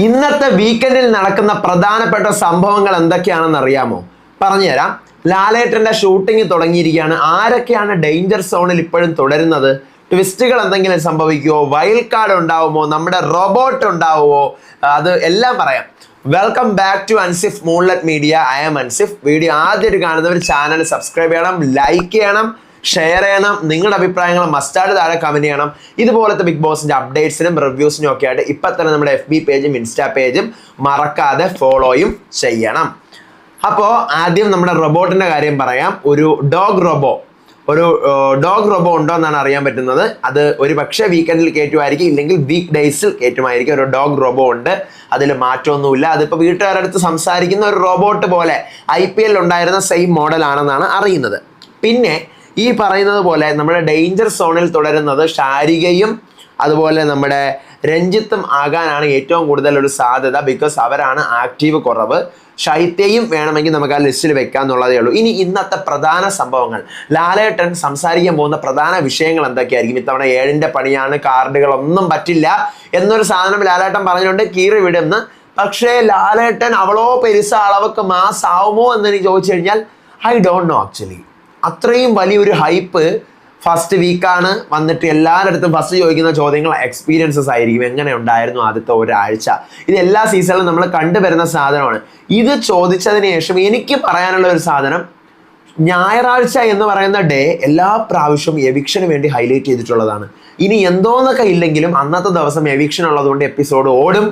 ഇന്നത്തെ വീക്കെൻഡിൽ നടക്കുന്ന പ്രധാനപ്പെട്ട സംഭവങ്ങൾ എന്തൊക്കെയാണെന്ന് അറിയാമോ? പറഞ്ഞുതരാം. ലാലേട്ടന്റെ ഷൂട്ടിംഗ് തുടങ്ങിയിരിക്കുകയാണ്. ആരൊക്കെയാണ് ഡേഞ്ചർ സോണിൽ ഇപ്പോഴും തുടരുന്നത്? ട്വിസ്റ്റുകൾ എന്തെങ്കിലും സംഭവിക്കുമോ? വൈൽഡ് കാർഡ് ഉണ്ടാവുമോ? നമ്മുടെ റോബോട്ട് ഉണ്ടാവുമോ? അത് എല്ലാം പറയാം. Welcome back to Ansif moonlight media. I am Ansif. Video ആദ്യമായിട്ട് കാണുന്നവർ ചാനൽ സബ്സ്ക്രൈബ് ചെയ്യണം, ലൈക്ക് ചെയ്യണം, ഷെയർ ചെയ്യണം. നിങ്ങളുടെ അഭിപ്രായങ്ങൾ മസ്റ്റാർഡ് താഴെ കമന്റ് ചെയ്യണം. ഇതുപോലത്തെ ബിഗ് ബോസിന്റെ അപ്ഡേറ്റ്സിനും റിവ്യൂസിനും ഒക്കെ ആയിട്ട് ഇപ്പം തന്നെ നമ്മുടെ FB പേജും ഇൻസ്റ്റാ പേജും മറക്കാതെ ഫോളോയും ചെയ്യണം. അപ്പോൾ ആദ്യം നമ്മുടെ റോബോട്ടിന്റെ കാര്യം പറയാം. ഒരു ഡോഗ് റോബോ ഉണ്ടോ എന്നാണ് അറിയാൻ പറ്റുന്നത്. അത് ഒരു പക്ഷേ വീക്കെൻഡിൽ കയറ്റുമായിരിക്കും, ഇല്ലെങ്കിൽ വീക്ക് ഡേയ്സിൽ കയറ്റുമായിരിക്കും. ഒരു ഡോഗ് റോബോ ഉണ്ട്, അതിൽ മാറ്റമൊന്നുമില്ല. അതിപ്പോൾ വീട്ടുകാരുടെ അടുത്ത് സംസാരിക്കുന്ന ഒരു റോബോട്ട് പോലെ IPL ഉണ്ടായിരുന്ന സെയിം മോഡൽ ആണെന്നാണ് അറിയുന്നത്. പിന്നെ ഈ പറയുന്നത് പോലെ നമ്മുടെ ഡേഞ്ചർ സോണിൽ തുടരുന്നത് ഷാരികയും അതുപോലെ നമ്മുടെ രഞ്ജിത്തും ആകാനാണ് ഏറ്റവും കൂടുതൽ ഒരു സാധ്യത. ബിക്കോസ് അവരാണ് ആക്റ്റീവ് കുറവ്. ശൈത്യയും വേണമെങ്കിൽ നമുക്ക് ആ ലിസ്റ്റിൽ വെക്കാന്നുള്ളതേ ഉള്ളൂ. ഇനി ഇന്നത്തെ പ്രധാന സംഭവങ്ങൾ, ലാലേട്ടൻ സംസാരിക്കാൻ പോകുന്ന പ്രധാന വിഷയങ്ങൾ എന്തൊക്കെയായിരിക്കും? ഇത്തവണ 7ന്റെ പണിയാണ്, കാർഡുകളൊന്നും പറ്റില്ല എന്നൊരു സാധനം ലാലേട്ടൻ പറഞ്ഞുകൊണ്ട് കീറി വിടുന്നു. പക്ഷേ ലാലേട്ടൻ അവളോ പെരുസ അളവൊക്കെ മാസ് ആവുമോ എന്ന് എനിക്ക് ചോദിച്ചു കഴിഞ്ഞാൽ ഐ ഡോണ്ട് നോ. ആക്ച്വലി അത്രയും വലിയൊരു ഹൈപ്പ് ഫസ്റ്റ് വീക്കാണ് വന്നിട്ട് എല്ലാവരുടെ അടുത്തും ഫസ്റ്റ് ചോദിക്കുന്ന ചോദ്യങ്ങൾ എക്സ്പീരിയൻസസ് ആയിരിക്കും. എങ്ങനെ ഉണ്ടായിരുന്നു ആദ്യത്തെ ഒരാഴ്ച? ഇത് എല്ലാ സീസണിലും നമ്മൾ കണ്ടുവരുന്ന സാധനമാണ്. ഇത് ചോദിച്ചതിന് ശേഷം എനിക്ക് പറയാനുള്ള ഒരു സാധനം, ഞായറാഴ്ച എന്ന് പറയുന്ന ഡേ എല്ലാ പ്രാവശ്യവും എവിക്ഷന് വേണ്ടി ഹൈലൈറ്റ് ചെയ്തിട്ടുള്ളതാണ്. ഇനി എന്തോന്നൊക്കെ ഇല്ലെങ്കിലും അന്നത്തെ ദിവസം എവിക്ഷൻ ഉള്ളതുകൊണ്ട് എപ്പിസോഡ് ഓടും,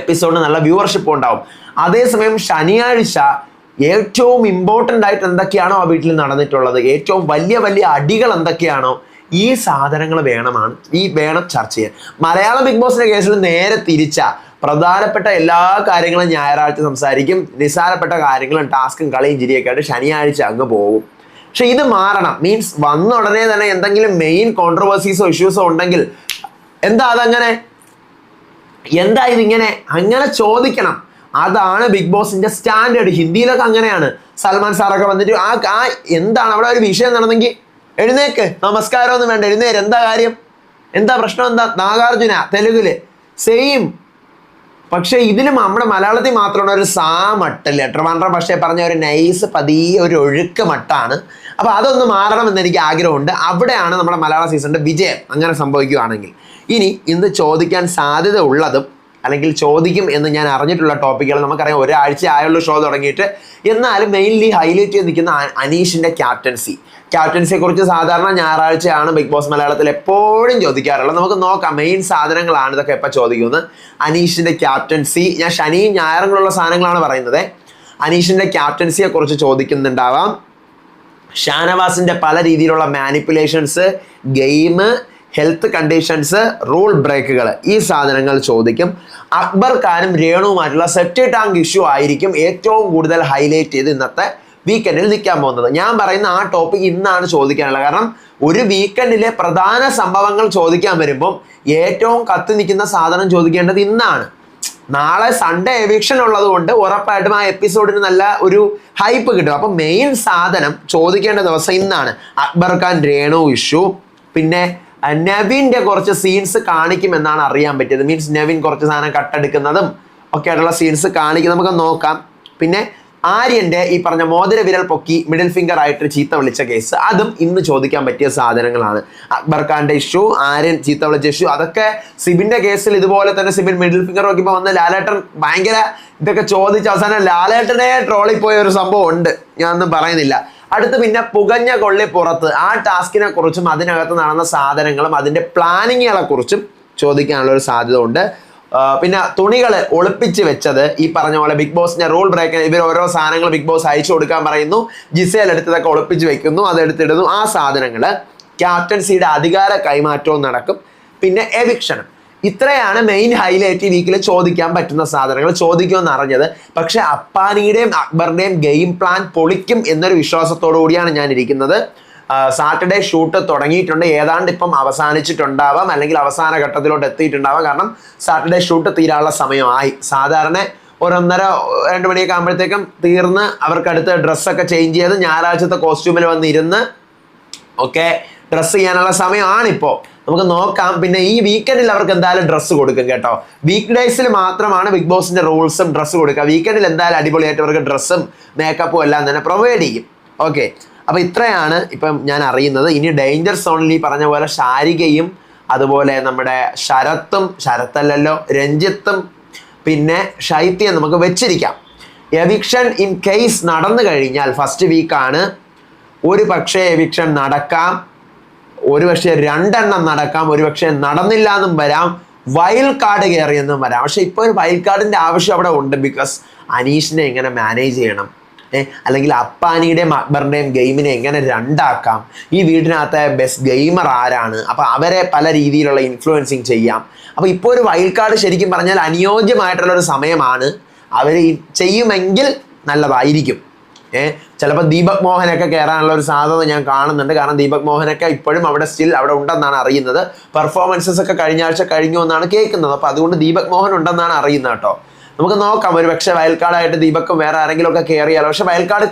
എപ്പിസോഡിന് നല്ല വ്യൂവർഷിപ്പ് ഉണ്ടാവും. അതേസമയം ശനിയാഴ്ച ഏറ്റവും ഇമ്പോർട്ടൻ്റ് ആയിട്ട് എന്തൊക്കെയാണോ ആ വീട്ടിൽ നടന്നിട്ടുള്ളത്, ഏറ്റവും വലിയ വലിയ അടികൾ എന്തൊക്കെയാണോ, ഈ സാധനങ്ങൾ വേണം ചർച്ച ചെയ്യാൻ. മലയാളം ബിഗ് ബോസിന്റെ കേസിൽ നേരെ തിരിച്ച പ്രധാനപ്പെട്ട എല്ലാ കാര്യങ്ങളും ഞായറാഴ്ച സംസാരിക്കും, നിസ്സാരപ്പെട്ട കാര്യങ്ങളും ടാസ്കും കളിയും ചിരിയൊക്കെ ആയിട്ട് ശനിയാഴ്ച അങ്ങ് പോകും. പക്ഷെ ഇത് മാറണം. മീൻസ് വന്ന ഉടനെ തന്നെ എന്തെങ്കിലും മെയിൻ കോൺട്രവേഴ്സീസോ ഇഷ്യൂസോ ഉണ്ടെങ്കിൽ അതങ്ങനെ എന്താ ഇതിങ്ങനെ അങ്ങനെ ചോദിക്കണം. അതാണ് ബിഗ് ബോസിന്റെ സ്റ്റാൻഡേർഡ്. ഹിന്ദിയിലൊക്കെ അങ്ങനെയാണ്. സൽമാൻ സാറൊക്കെ വന്നിട്ട് എന്താണ് അവിടെ ഒരു വിഷയം നടന്നെങ്കിൽ എഴുന്നേക്ക്, നമസ്കാരം ഒന്നും വേണ്ട, എഴുന്നേര്, എന്താ കാര്യം, എന്താ പ്രശ്നം, എന്താ? നാഗാർജുന തെലുങ്കില് സെയിം. പക്ഷെ ഇതിലും നമ്മുടെ മലയാളത്തിൽ മാത്രമാണ് ഒരു മട്ടില്ല. ട്രിവാൻഡ്രം പക്ഷേ പറഞ്ഞ ഒരു നൈസ് പതിയെ ഒരു ഒഴുക്ക് മട്ടാണ്. അപ്പൊ അതൊന്ന് മാറണമെന്ന് എനിക്ക് ആഗ്രഹമുണ്ട്. അവിടെയാണ് നമ്മുടെ മലയാള സീസണിന്റെ വിജയം, അങ്ങനെ സംഭവിക്കുകയാണെങ്കിൽ. ഇനി ഇന്ന് ചോദിക്കാൻ സാധ്യത ഉള്ളതും അല്ലെങ്കിൽ ചോദിക്കും എന്ന് ഞാൻ അറിഞ്ഞിട്ടുള്ള ടോപ്പിക്കുകൾ നമുക്കറിയാം. ഒരാഴ്ച ആയുള്ള ഷോ തുടങ്ങിയിട്ട്. എന്നാലും മെയിൻലി ഹൈലൈറ്റ് ചെയ്ത് നിൽക്കുന്ന അനീഷിന്റെ ക്യാപ്റ്റൻസിയെ കുറിച്ച് സാധാരണ ഞായറാഴ്ചയാണ് ബിഗ് ബോസ് മലയാളത്തിൽ എപ്പോഴും ചോദിക്കാറുള്ളത്. നമുക്ക് നോക്കാം മെയിൻ സാധനങ്ങളാണ് ഇതൊക്കെ എപ്പോൾ ചോദിക്കുന്നത്. അനീഷിന്റെ ക്യാപ്റ്റൻസി, ഞാൻ ശനിയും ഞായറുകളുള്ള സാധനങ്ങളാണ് പറയുന്നത്. അനീഷിന്റെ ക്യാപ്റ്റൻസിയെ കുറിച്ച് ചോദിക്കുന്നുണ്ടാവാം. ഷാനവാസിന്റെ പല രീതിയിലുള്ള manipulations, game, health conditions, rule ബ്രേക്കുകൾ, ഈ സാധനങ്ങൾ ചോദിക്കും. അക്ബർ ഖാനും രേണുവുമായിട്ടുള്ള സെപ്റ്റി ടാങ്ക് ഇഷ്യൂ ആയിരിക്കും ഏറ്റവും കൂടുതൽ ഹൈലൈറ്റ് ചെയ്ത് ഇന്നത്തെ വീക്കെൻഡിൽ നിൽക്കാൻ പോകുന്നത്. ഞാൻ പറയുന്ന ആ ടോപ്പിക് ഇന്നാണ് ചോദിക്കാനുള്ളത്. കാരണം ഒരു വീക്കെൻഡിലെ പ്രധാന സംഭവങ്ങൾ ചോദിക്കാൻ വരുമ്പം ഏറ്റവും കത്തി നിൽക്കുന്ന സാധനം ചോദിക്കേണ്ടത് ഇന്നാണ്. നാളെ സൺഡേ എവിക്ഷൻ ഉള്ളത് കൊണ്ട് ഉറപ്പായിട്ടും ആ എപ്പിസോഡിന് നല്ല ഒരു ഹൈപ്പ് കിട്ടും. അപ്പം മെയിൻ സാധനം ചോദിക്കേണ്ട ദിവസം ഇന്നാണ്. അക്ബർ ഖാൻ രേണു ഇഷ്യൂ, പിന്നെ നെവിൻ്റെ കുറച്ച് സീൻസ് കാണിക്കുമെന്നാണ് അറിയാൻ പറ്റിയത്. മീൻസ് നെവിൻ കുറച്ച് സാധനം കട്ടെടുക്കുന്നതും ഒക്കെ ആയിട്ടുള്ള സീൻസ് കാണിക്കും, നമുക്ക് നോക്കാം. പിന്നെ ആര്യന്റെ ഈ പറഞ്ഞ മോതിര വിരൽ പൊക്കി മിഡിൽ ഫിംഗർ ആയിട്ട് ചീത്ത വിളിച്ച കേസ്, അതും ഇന്ന് ചോദിക്കാൻ പറ്റിയ സാധനങ്ങളാണ്. അക്ബർ ഖാന്റെ ഇഷ്യൂ, ആര്യൻ ചീത്ത വിളിച്ച ഇഷ്യൂ, അതൊക്കെ സിബിന്റെ കേസിൽ ഇതുപോലെ തന്നെ സിബിൻ മിഡിൽ ഫിംഗർ നോക്കിയപ്പോൾ വന്ന് ലാലേട്ടൻ ഭയങ്കര ഇതൊക്കെ ചോദിച്ച അവസാനം ലാലേട്ടനെ ട്രോളിൽ പോയ ഒരു സംഭവം ഉണ്ട്, ഞാനൊന്നും പറയുന്നില്ല. അടുത്ത് പിന്നെ പുകഞ്ഞ കൊള്ളി പുറത്ത്, ആ ടാസ്കിനെ കുറിച്ചും അതിനകത്ത് നടന്ന സാധനങ്ങളും അതിന്റെ പ്ലാനിങ്ങുകളെ കുറിച്ചും ചോദിക്കാനുള്ള ഒരു സാധ്യത ഉണ്ട്. പിന്നെ തുണികൾ ഒളിപ്പിച്ച് വെച്ചത്, ഈ പറഞ്ഞ പോലെ ബിഗ് ബോസിന്റെ റൂൾ ബ്രേക്ക്, ഇവർ ഓരോ സാധനങ്ങൾ ബിഗ് ബോസ് അയച്ചു കൊടുക്കാൻ പറയുന്നു, ജിസേൽ എടുത്തതൊക്കെ ഒളിപ്പിച്ച് വെക്കുന്നു, അതെടുത്തിടുന്നു. ആ സാധനങ്ങൾ, ക്യാപ്റ്റൻസിയുടെ അധികാര കൈമാറ്റവും നടക്കും. പിന്നെ എവിക്ഷനും. ഇത്രയാണ് മെയിൻ ഹൈലൈറ്റ് വീക്കിൽ ചോദിക്കാൻ പറ്റുന്ന സാധനങ്ങൾ. ചോദിക്കുമെന്ന് അറിഞ്ഞത്. പക്ഷെ അപ്പാനിയുടെയും അക്ബറിന്റെയും ഗെയിം പ്ലാൻ പൊളിക്കും എന്നൊരു വിശ്വാസത്തോടു കൂടിയാണ് ഞാൻ ഇരിക്കുന്നത്. സാറ്റർഡേ ഷൂട്ട് തുടങ്ങിയിട്ടുണ്ട്, ഏതാണ്ട് ഇപ്പം അവസാനിച്ചിട്ടുണ്ടാവാം, അല്ലെങ്കിൽ അവസാന ഘട്ടത്തിലോട്ട് എത്തിയിട്ടുണ്ടാവാം. കാരണം സാറ്റർഡേ ഷൂട്ട് തീരാനുള്ള സമയമായി. സാധാരണ 1:30-2 മണിയൊക്കെ ആകുമ്പോഴത്തേക്കും തീർന്ന് അവർക്ക് അടുത്ത് ഡ്രസ്സൊക്കെ ചേഞ്ച് ചെയ്ത് ഞായറാഴ്ചത്തെ കോസ്റ്റ്യൂമിൽ വന്നിരുന്ന് ഡ്രസ്സ് ചെയ്യാനുള്ള സമയമാണിപ്പോൾ. നമുക്ക് നോക്കാം. പിന്നെ ഈ വീക്കെൻഡിൽ അവർക്ക് എന്തായാലും ഡ്രസ്സ് കൊടുക്കും കേട്ടോ. വീക്ക് ഡേയ്സിൽ മാത്രമാണ് ബിഗ് ബോസിന്റെ റൂൾസും ഡ്രസ്സ് കൊടുക്കുക. വീക്കെൻഡിൽ എന്തായാലും അടിപൊളിയായിട്ട് അവർക്ക് ഡ്രസ്സും മേക്കപ്പും എല്ലാം തന്നെ പ്രൊവൈഡ് ചെയ്യും. ഓക്കെ, അപ്പോൾ ഇത്രയാണ് ഇപ്പം ഞാൻ അറിയുന്നത്. ഇനി ഡേഞ്ചർ സോണിൽ ഈ പറഞ്ഞ പോലെ ശാരികയും അതുപോലെ നമ്മുടെ ശരത്തല്ലല്ലോ രഞ്ജിത്തും പിന്നെ ഷൈത്യം നമുക്ക് വെച്ചിരിക്കാം. എവിക്ഷൻ ഇൻ കേസ് നടന്നു കഴിഞ്ഞാൽ ഫസ്റ്റ് വീക്കാണ്, ഒരു പക്ഷേ എവിക്ഷൻ നടക്കാം, ഒരു പക്ഷേ 2 എണ്ണം നടക്കാം, ഒരു പക്ഷേ നടന്നില്ല എന്നും വരാം, വൈൽഡ് കാർഡ് കയറിയെന്നും വരാം. പക്ഷെ ഇപ്പോൾ ഒരു വൈൽഡ് കാർഡിൻ്റെ ആവശ്യം അവിടെ ഉണ്ട്. ബിക്കോസ് അനീഷിനെ എങ്ങനെ മാനേജ് ചെയ്യണം, അല്ലെങ്കിൽ അപ്പാനിയുടെയും അക്ബറിൻ്റെയും ഗെയിമിനെ എങ്ങനെ 2 ആക്കാം, ഈ വീടിനകത്തെ ബെസ്റ്റ് ഗെയിമർ ആരാണ്, അപ്പോൾ അവരെ പല രീതിയിലുള്ള ഇൻഫ്ലുവൻസിങ് ചെയ്യാം. അപ്പോൾ ഇപ്പോൾ ഒരു വൈൽഡ് കാർഡ് ശരിക്കും പറഞ്ഞാൽ അനുയോജ്യമായിട്ടുള്ളൊരു സമയമാണ്. അവർ ചെയ്യുമെങ്കിൽ നല്ലതായിരിക്കും. ചിലപ്പോൾ ദീപക് മോഹനൊക്കെ കയറാനുള്ള ഒരു സാധ്യത ഞാൻ കാണുന്നുണ്ട്. കാരണം ദീപക് മോഹനൊക്കെ ഇപ്പോഴും അവിടെ അവിടെ ഉണ്ടെന്നാണ് അറിയുന്നത്. പെർഫോമൻസസ് ഒക്കെ കഴിഞ്ഞ ആഴ്ച കഴിഞ്ഞു എന്നാണ് കേൾക്കുന്നത്. അപ്പോൾ അതുകൊണ്ട് ദീപക് മോഹൻ ഉണ്ടെന്നാണ് അറിയുന്നത് കേട്ടോ. നമുക്ക് നോക്കാം, ഒരു പക്ഷേ വൈൽഡ് കാർഡായിട്ട് ദീപക്കും വേറെ ആരെങ്കിലും ഒക്കെ കയറിയാലോ. പക്ഷെ വൈൽഡ് കാർഡ്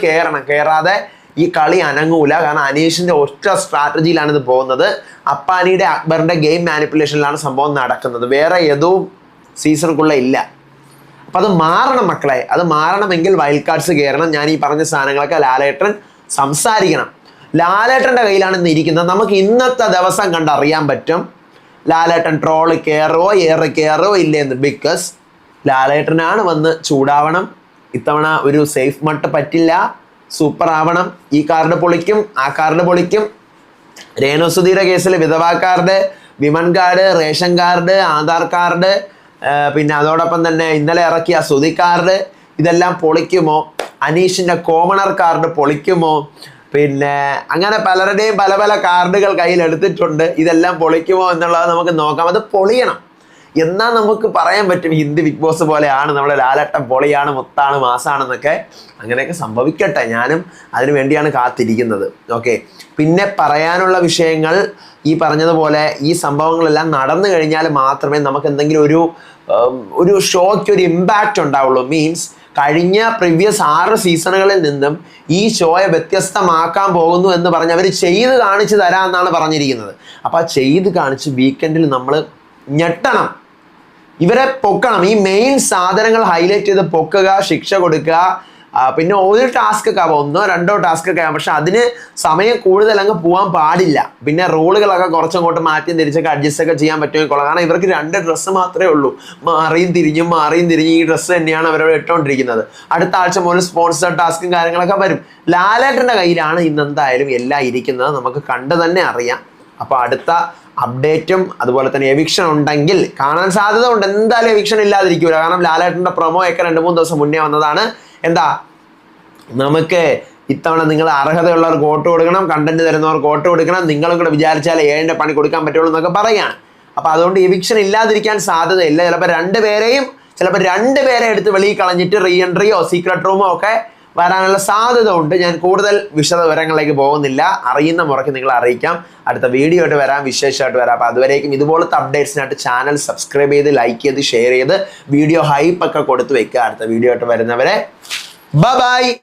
കയറാതെ ഈ കളി അനങ്ങൂല. കാരണം അനീഷിന്റെ ഒറ്റ സ്ട്രാറ്റജിയിലാണ് ഇത് പോകുന്നത്. അപ്പാനിയുടെ അക്ബറിന്റെ ഗെയിം മാനിപ്പുലേഷനിലാണ് സംഭവം നടക്കുന്നത്. വേറെ ഏതും സീസണുക്കുള്ള ഇല്ല. അപ്പം അത് മാറണം മക്കളെ. അത് മാറണമെങ്കിൽ വൈൽഡ് കാർഡ്സ് കയറണം. ഞാൻ ഈ പറഞ്ഞ സാധനങ്ങളൊക്കെ ലാലേട്ടൻ സംസാരിക്കണം. ലാലേട്ടൻ്റെ കയ്യിലാണ് ഇന്ന് ഇരിക്കുന്നത്. നമുക്ക് ഇന്നത്തെ ദിവസം കണ്ടറിയാൻ പറ്റും ലാലേട്ടൻ ട്രോള് കയറോ ഇല്ലേന്ന്. ബിക്കോസ് ലാലേട്ടനാണ് വന്ന് ചൂടാവണം. ഇത്തവണ ഒരു സേഫ് മട്ട് പറ്റില്ല, സൂപ്പർ ആവണം. ഈ കാർഡ് പൊളിക്കും, ആ കാർഡ് പൊളിക്കും. രേണുസുധിയുടെ കേസിൽ വിധവാ card, women card, ration card, Aadhaar card, പിന്നെ അതോടൊപ്പം തന്നെ ഇന്നലെ ഇറക്കിയ സുധി കാർഡ്, ഇതെല്ലാം പൊളിക്കുമോ? അനീഷിൻ്റെ കോമണർ കാർഡ് പൊളിക്കുമോ? പിന്നെ അങ്ങനെ പലരുടെയും പല പല കാർഡുകൾ കയ്യിലെടുത്തിട്ടുണ്ട്. ഇതെല്ലാം പൊളിക്കുമോ എന്നുള്ളത് നമുക്ക് നോക്കാം. അത് പൊളിയണം എന്നാൽ നമുക്ക് പറയാൻ പറ്റും ഹിന്ദി ബിഗ് ബോസ് പോലെയാണ്, നമ്മുടെ ലാലേട്ടൻ പൊളിയാണ്, മുത്താണ്, മാസാണെന്നൊക്കെ. അങ്ങനെയൊക്കെ സംഭവിക്കട്ടെ. ഞാനും അതിനു വേണ്ടിയാണ് കാത്തിരിക്കുന്നത്. ഓക്കെ, പിന്നെ പറയാനുള്ള വിഷയങ്ങൾ ഈ പറഞ്ഞതുപോലെ ഈ സംഭവങ്ങളെല്ലാം നടന്നു കഴിഞ്ഞാൽ മാത്രമേ നമുക്ക് എന്തെങ്കിലും ഒരു ഷോയ്ക്ക് ഒരു ഇമ്പാക്റ്റ് ഉണ്ടാവുള്ളൂ. മീൻസ് കഴിഞ്ഞ പ്രീവിയസ് 6 സീസണുകളിൽ നിന്നും ഈ ഷോയെ വ്യത്യസ്തമാക്കാൻ പോകുന്നു എന്ന് പറഞ്ഞ് അവർ ചെയ്ത് കാണിച്ച് തരാമെന്നാണ് പറഞ്ഞിരിക്കുന്നത്. അപ്പോൾ ആ ചെയ്ത് കാണിച്ച് വീക്കെൻഡിൽ നമ്മൾ ഞെട്ടണം, ഇവരെ പൊക്കണം. ഈ മെയിൻ സാധനങ്ങൾ ഹൈലൈറ്റ് ചെയ്ത് പൊക്കുക, ശിക്ഷ കൊടുക്കുക. പിന്നെ ഒരു ടാസ്ക് ഒക്കെ ആവാം, 1 2 ടാസ്ക് ഒക്കെ ആവാം. പക്ഷെ അതിന് സമയം കൂടുതൽ അങ്ങ് പോകാൻ പാടില്ല. പിന്നെ റോളുകളൊക്കെ കുറച്ചങ്ങോട്ട് മാറ്റി തിരിച്ചൊക്കെ അഡ്ജസ്റ്റ് ഒക്കെ ചെയ്യാൻ പറ്റുമെങ്കിൽ കൊള്ളാം. കാരണം ഇവർക്ക് 2 ഡ്രസ്സ് മാത്രമേ ഉള്ളൂ. മാറിയും തിരിഞ്ഞും ഈ ഡ്രസ്സ് തന്നെയാണ് അവരവിടെ ഇട്ടുകൊണ്ടിരിക്കുന്നത്. അടുത്ത ആഴ്ച മുതൽ സ്പോൺസർ ടാസ്കും കാര്യങ്ങളൊക്കെ വരും. ലാലേട്ടൻ്റെ കയ്യിലാണ് ഇന്ന് എന്തായാലും എല്ലാം ഇരിക്കുന്നത്. നമുക്ക് കണ്ടു തന്നെ അറിയാം. അപ്പോൾ അടുത്ത അപ്ഡേറ്റും അതുപോലെ തന്നെ എവിക്ഷൻ ഉണ്ടെങ്കിൽ കാണാൻ സാധ്യത ഉണ്ട്. എന്തായാലും എവിക്ഷൻ ഇല്ലാതിരിക്കൂല. കാരണം ലാലേട്ടൻ്റെ പ്രൊമോ ഒക്കെ 2-3 ദിവസം മുന്നേ വന്നതാണ്. എന്താ, നമുക്ക് ഇത്തവണ നിങ്ങൾ അർഹതയുള്ളവർക്ക് വോട്ട് കൊടുക്കണം, കണ്ടന്റ് തരുന്നവർക്ക് വോട്ട് കൊടുക്കണം, നിങ്ങളും കൂടെ വിചാരിച്ചാൽ 7ന്റെ പണി കൊടുക്കാൻ പറ്റുള്ളൂ എന്നൊക്കെ പറയാണ്. അപ്പോൾ അതുകൊണ്ട് എവിക്ഷൻ ഇല്ലാതിരിക്കാൻ സാധ്യതയില്ല. ചിലപ്പോൾ 2 പേരെ എടുത്ത് വെളിയിൽ കളഞ്ഞിട്ട് റീ എൻട്രിയോ സീക്രട്ട് റൂമോ ഒക്കെ വരാനുള്ള സാധ്യത ഉണ്ട്. ഞാൻ കൂടുതൽ വിശദവിവരങ്ങളിലേക്ക് പോകുന്നില്ല. അറിയുന്ന മുറയ്ക്ക് നിങ്ങളെ അറിയിക്കാം. അടുത്ത വീഡിയോ ആയിട്ട് വരാം, വിശേഷമായിട്ട് വരാം. അപ്പോൾ അതുവരേക്കും ഇതുപോലത്തെ അപ്ഡേറ്റ്സിനായിട്ട് ചാനൽ സബ്സ്ക്രൈബ് ചെയ്ത്, ലൈക്ക് ചെയ്ത്, ഷെയർ ചെയ്ത്, വീഡിയോ ഹൈപ്പ് ഒക്കെ കൊടുത്ത് വെക്കുക. അടുത്ത വീഡിയോ ആയിട്ട് വരുന്നവരെ ബൈ.